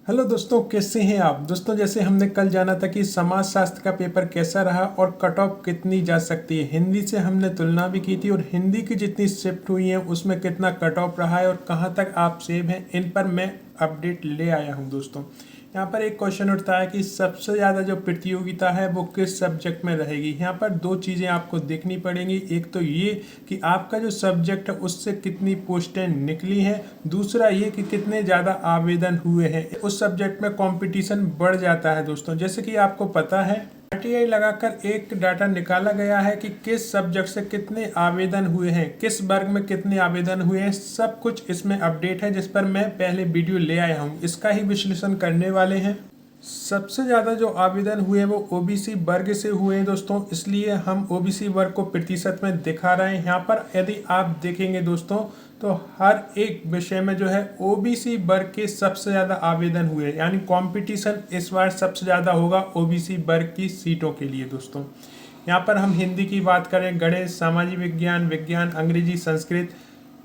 Hello दोस्तों, कैसे हैं आप दोस्तों। जैसे हमने कल जाना था कि समाज शास्त्र का पेपर कैसा रहा और कट ऑफ कितनी जा सकती है। हिंदी से हमने तुलना भी की थी और हिंदी की जितनी शिफ्ट हुई है उसमें कितना कट ऑफ रहा है और कहां तक आप सेव हैं, इन पर मैं अपडेट ले आया हूं दोस्तों। यहाँ पर एक क्वेश्चन उठता है कि सबसे ज़्यादा जो प्रतियोगिता है वो किस सब्जेक्ट में रहेगी। यहाँ पर दो चीज़ें आपको देखनी पड़ेंगी। एक तो ये कि आपका जो सब्जेक्ट है उससे कितनी पोस्टें निकली हैं, दूसरा ये कि कितने ज़्यादा आवेदन हुए हैं। उस सब्जेक्ट में कंपटीशन बढ़ जाता है दोस्तों। जैसे कि आपको पता है आरटीआई लगाकर एक डाटा निकाला गया है कि किस सब्जेक्ट से कितने आवेदन हुए हैं, किस वर्ग में कितने आवेदन हुए हैं, सब कुछ इसमें अपडेट है, जिस पर मैं पहले वीडियो ले आया हूं। इसका ही विश्लेषण करने वाले हैं। सबसे ज़्यादा जो आवेदन हुए वो ओबीसी वर्ग से हुए हैं दोस्तों, इसलिए हम ओबीसी वर्ग को प्रतिशत में दिखा रहे हैं। यहाँ पर यदि आप देखेंगे दोस्तों तो हर एक विषय में जो है ओबीसी वर्ग के सबसे ज़्यादा आवेदन हुए, यानी कंपटीशन इस बार सबसे ज़्यादा होगा ओबीसी वर्ग की सीटों के लिए दोस्तों। यहाँ पर हम हिंदी की बात करें, गणित, सामाजिक विज्ञान, विज्ञान, अंग्रेजी, संस्कृत,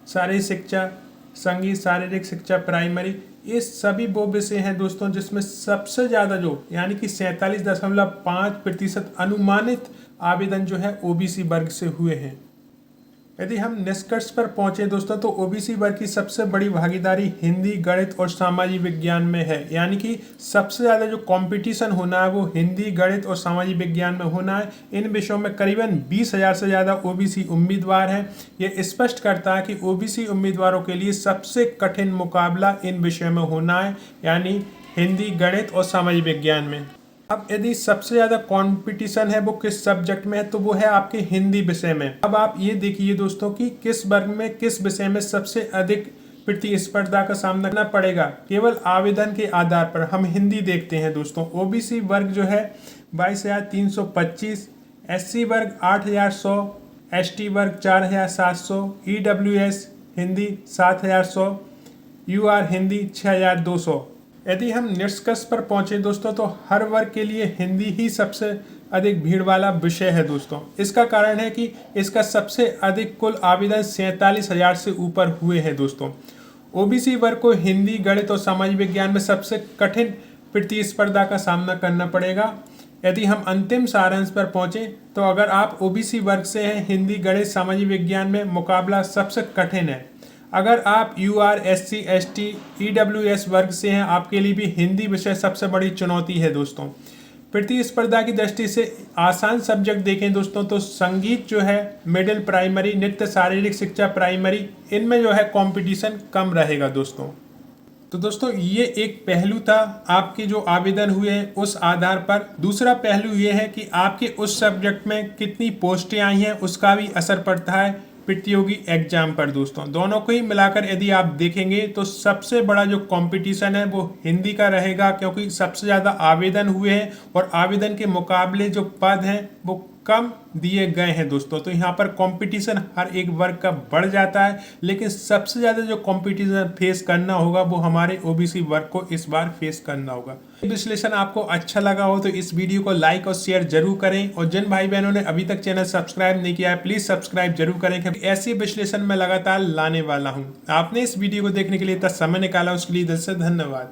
शारीरिक शिक्षा, संगीत, शारीरिक शिक्षा, प्राइमरी, ये सभी वो विषय हैं दोस्तों जिसमें सबसे ज़्यादा जो यानी कि 47.5% अनुमानित आवेदन जो है ओबीसी वर्ग से हुए हैं। यदि हम निष्कर्ष पर पहुंचे दोस्तों तो ओबीसी वर्ग की सबसे बड़ी भागीदारी हिंदी, गणित और सामाजिक विज्ञान में है। यानी कि सबसे ज़्यादा जो कंपटीशन होना है वो हिंदी, गणित और सामाजिक विज्ञान में होना है। इन विषयों में करीबन 20,000 से ज़्यादा ओबीसी उम्मीदवार हैं। ये स्पष्ट करता है कि ओबीसी उम्मीदवारों के लिए सबसे कठिन मुकाबला इन विषयों में होना है, यानी हिंदी, गणित और सामाजिक विज्ञान में। अब यदि सबसे ज़्यादा कंपटीशन है वो किस सब्जेक्ट में है, तो वो है आपके हिंदी विषय में। अब आप ये देखिए दोस्तों कि किस वर्ग में किस विषय में सबसे अधिक प्रतिस्पर्धा का सामना करना पड़ेगा। केवल आवेदन के आधार पर हम हिंदी देखते हैं दोस्तों। ओबीसी वर्ग जो है 22,325, SC वर्ग 8,100, ST वर्ग 4,700, EWS हिंदी 7,100, UR हिंदी 6,200। यदि हम निष्कर्ष पर पहुंचे दोस्तों तो हर वर्ग के लिए हिंदी ही सबसे अधिक भीड़ वाला विषय है दोस्तों। इसका कारण है कि इसका सबसे अधिक कुल आवेदन 47,000 से ऊपर हुए हैं दोस्तों। ओबीसी वर्ग को हिंदी, गणित और सामाजिक विज्ञान में सबसे कठिन प्रतिस्पर्धा का सामना करना पड़ेगा। यदि हम अंतिम सारांश पर पहुंचे तो अगर आप ओबीसी वर्ग से हैं, हिंदी, गणित, सामाजिक विज्ञान में मुकाबला सबसे कठिन है। अगर आप UR, SC, ST, EWS वर्ग से हैं, आपके लिए भी हिंदी विषय सबसे बड़ी चुनौती है दोस्तों। प्रतिस्पर्धा की दृष्टि से आसान सब्जेक्ट देखें दोस्तों तो संगीत जो है मिडिल प्राइमरी, नृत्य, शारीरिक शिक्षा प्राइमरी, इनमें जो है कंपटीशन कम रहेगा दोस्तों। तो दोस्तों ये एक पहलू था आपके जो आवेदन हुए हैं उस आधार पर। दूसरा पहलू ये है कि आपके उस सब्जेक्ट में कितनी पोस्टें आई हैं, उसका भी असर पड़ता है प्रतियोगी एग्जाम पर दोस्तों। दोनों को ही मिलाकर यदि आप देखेंगे तो सबसे बड़ा जो कंपटीशन है वो हिंदी का रहेगा, क्योंकि सबसे ज़्यादा आवेदन हुए हैं और आवेदन के मुकाबले जो पद हैं वो कम दिए गए हैं दोस्तों। तो यहाँ पर कंपटीशन हर एक वर्ग का बढ़ जाता है, लेकिन सबसे ज़्यादा जो कंपटीशन फेस करना होगा वो हमारे ओबीसी वर्ग को इस बार फेस करना होगा। विश्लेषण आपको अच्छा लगा हो तो इस वीडियो को लाइक और शेयर जरूर करें, और जिन भाई बहनों ने अभी तक चैनल सब्सक्राइब नहीं किया है प्लीज़ सब्सक्राइब जरूर करें, क्योंकि ऐसे विश्लेषण मैं लगातार लाने वाला हूँ। आपने इस वीडियो को देखने के लिए इतना समय निकाला, उसके लिए दिल से धन्यवाद।